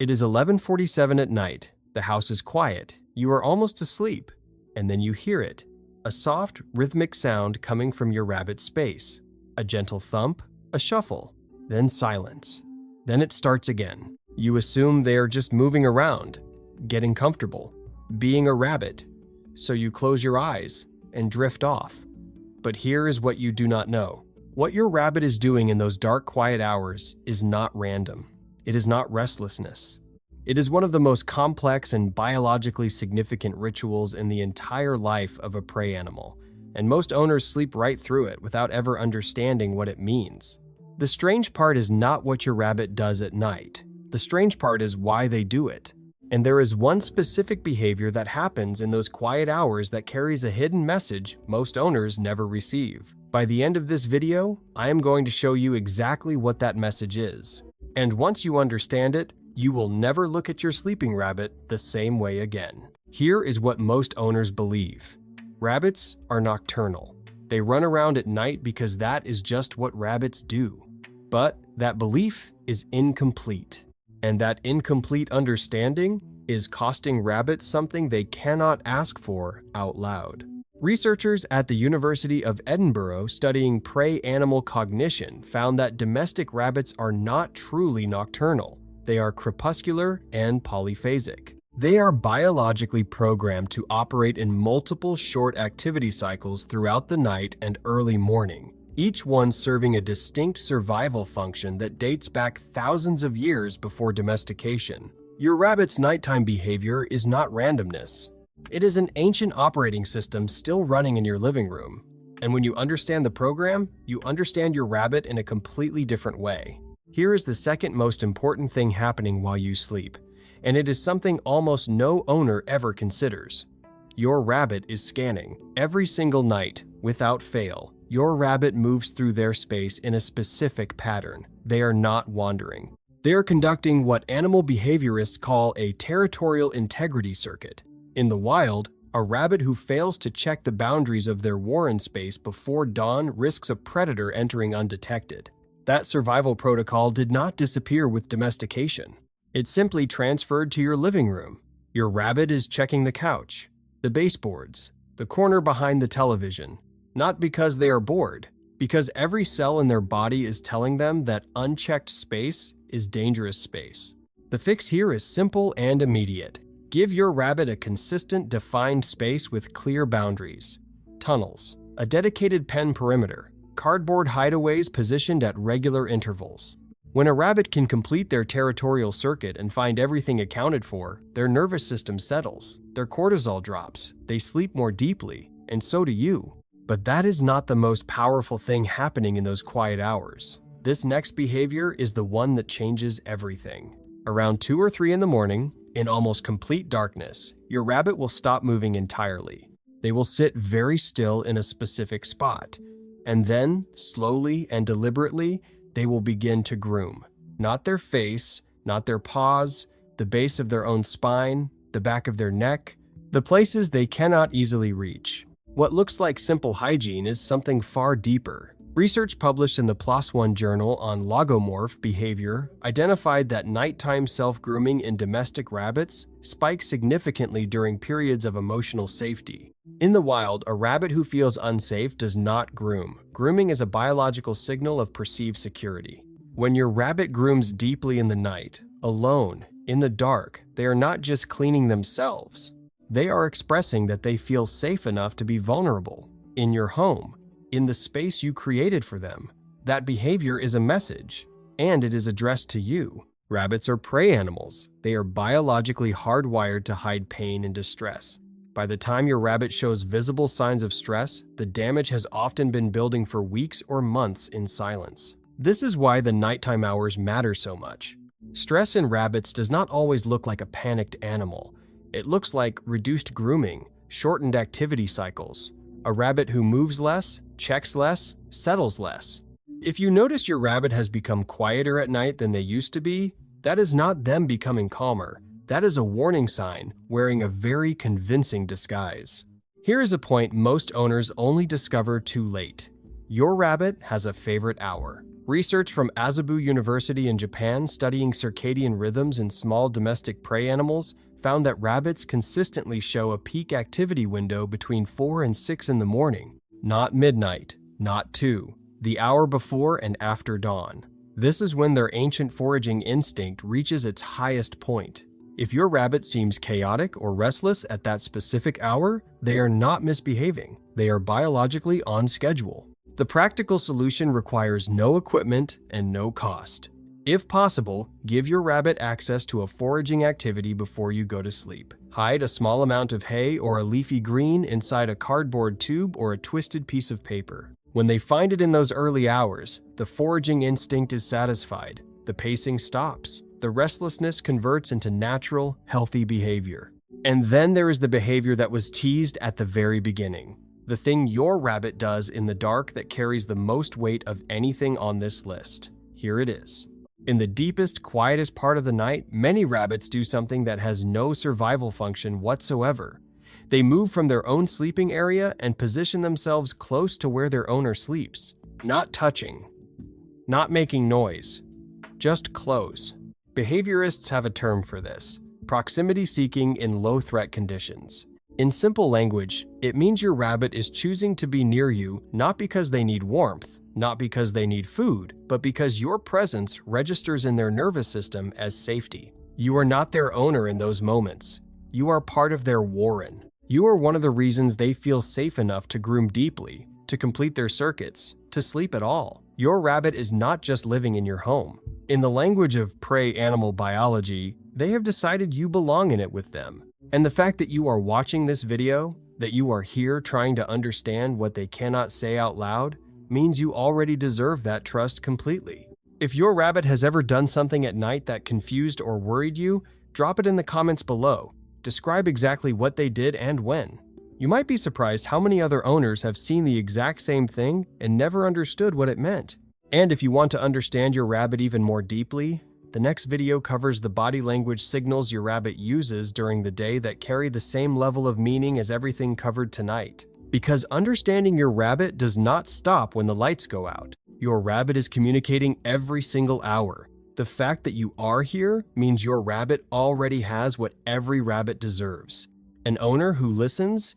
It is 11:47 at night. The house is quiet. You are almost asleep. And then you hear it. A soft, rhythmic sound coming from your rabbit's space. A gentle thump, a shuffle, then silence. Then it starts again. You assume they are just moving around, getting comfortable, being a rabbit. So you close your eyes and drift off. But here is what you do not know. What your rabbit is doing in those dark, quiet hours is not random. It is not restlessness. It is one of the most complex and biologically significant rituals in the entire life of a prey animal, and most owners sleep right through it without ever understanding what it means. The strange part is not what your rabbit does at night. The strange part is why they do it. And there is one specific behavior that happens in those quiet hours that carries a hidden message most owners never receive. By the end of this video, I am going to show you exactly what that message is. And once you understand it, you will never look at your sleeping rabbit the same way again. Here is what most owners believe. Rabbits are nocturnal. They run around at night because that is just what rabbits do. But that belief is incomplete. And that incomplete understanding is costing rabbits something they cannot ask for out loud. Researchers at the University of Edinburgh studying prey animal cognition found that domestic rabbits are not truly nocturnal. They are crepuscular and polyphasic. They are biologically programmed to operate in multiple short activity cycles throughout the night and early morning, each one serving a distinct survival function that dates back thousands of years before domestication. Your rabbit's nighttime behavior is not randomness. It is an ancient operating system still running in your living room. And when you understand the program, you understand your rabbit in a completely different way. Here is the second most important thing happening while you sleep, and it is something almost no owner ever considers. Your rabbit is scanning. Every single night, without fail, your rabbit moves through their space in a specific pattern. They are not wandering. They are conducting what animal behaviorists call a territorial integrity circuit. In the wild, a rabbit who fails to check the boundaries of their warren space before dawn risks a predator entering undetected. That survival protocol did not disappear with domestication. It simply transferred to your living room. Your rabbit is checking the couch, the baseboards, the corner behind the television, not because they are bored, because every cell in their body is telling them that unchecked space is dangerous space. The fix here is simple and immediate. Give your rabbit a consistent, defined space with clear boundaries. Tunnels, a dedicated pen perimeter, cardboard hideaways positioned at regular intervals. When a rabbit can complete their territorial circuit and find everything accounted for, their nervous system settles, their cortisol drops, they sleep more deeply, and so do you. But that is not the most powerful thing happening in those quiet hours. This next behavior is the one that changes everything. Around 2 or 3 in the morning, in almost complete darkness, your rabbit will stop moving entirely. They will sit very still in a specific spot, and then, slowly and deliberately, they will begin to groom. Not their face, not their paws, the base of their own spine, the back of their neck, the places they cannot easily reach. What looks like simple hygiene is something far deeper. Research published in the PLOS One journal on logomorph behavior identified that nighttime self-grooming in domestic rabbits spikes significantly during periods of emotional safety. In the wild, a rabbit who feels unsafe does not groom. Grooming is a biological signal of perceived security. When your rabbit grooms deeply in the night, alone, in the dark, they are not just cleaning themselves. They are expressing that they feel safe enough to be vulnerable in your home, in the space you created for them. That behavior is a message, and it is addressed to you. Rabbits are prey animals. They are biologically hardwired to hide pain and distress. By the time your rabbit shows visible signs of stress, the damage has often been building for weeks or months in silence. This is why the nighttime hours matter so much. Stress in rabbits does not always look like a panicked animal. It looks like reduced grooming, shortened activity cycles, a rabbit who moves less, checks less, settles less. If you notice your rabbit has become quieter at night than they used to be, that is not them becoming calmer. That is a warning sign wearing a very convincing disguise. Here is a point most owners only discover too late. Your rabbit has a favorite hour. Research from Azabu University in Japan studying circadian rhythms in small domestic prey animals found that rabbits consistently show a peak activity window between 4 and 6 in the morning, not midnight, not 2, the hour before and after dawn. This is when their ancient foraging instinct reaches its highest point. If your rabbit seems chaotic or restless at that specific hour, they are not misbehaving. They are biologically on schedule. The practical solution requires no equipment and no cost. If possible, give your rabbit access to a foraging activity before you go to sleep. Hide a small amount of hay or a leafy green inside a cardboard tube or a twisted piece of paper. When they find it in those early hours, the foraging instinct is satisfied. The pacing stops. The restlessness converts into natural, healthy behavior. And then there is the behavior that was teased at the very beginning. The thing your rabbit does in the dark that carries the most weight of anything on this list. Here it is. In the deepest, quietest part of the night, many rabbits do something that has no survival function whatsoever. They move from their own sleeping area and position themselves close to where their owner sleeps. Not touching. Not making noise. Just close. Behaviorists have a term for this: proximity seeking in low-threat conditions. In simple language, it means your rabbit is choosing to be near you not because they need warmth, not because they need food, but because your presence registers in their nervous system as safety. You are not their owner in those moments. You are part of their warren. You are one of the reasons they feel safe enough to groom deeply, to complete their circuits, to sleep at all. Your rabbit is not just living in your home. In the language of prey animal biology, they have decided you belong in it with them. And the fact that you are watching this video, that you are here trying to understand what they cannot say out loud, means you already deserve that trust completely. If your rabbit has ever done something at night that confused or worried you, drop it in the comments below. Describe exactly what they did and when. You might be surprised how many other owners have seen the exact same thing and never understood what it meant. And if you want to understand your rabbit even more deeply, the next video covers the body language signals your rabbit uses during the day that carry the same level of meaning as everything covered tonight. Because understanding your rabbit does not stop when the lights go out. Your rabbit is communicating every single hour. The fact that you are here means your rabbit already has what every rabbit deserves: an owner who listens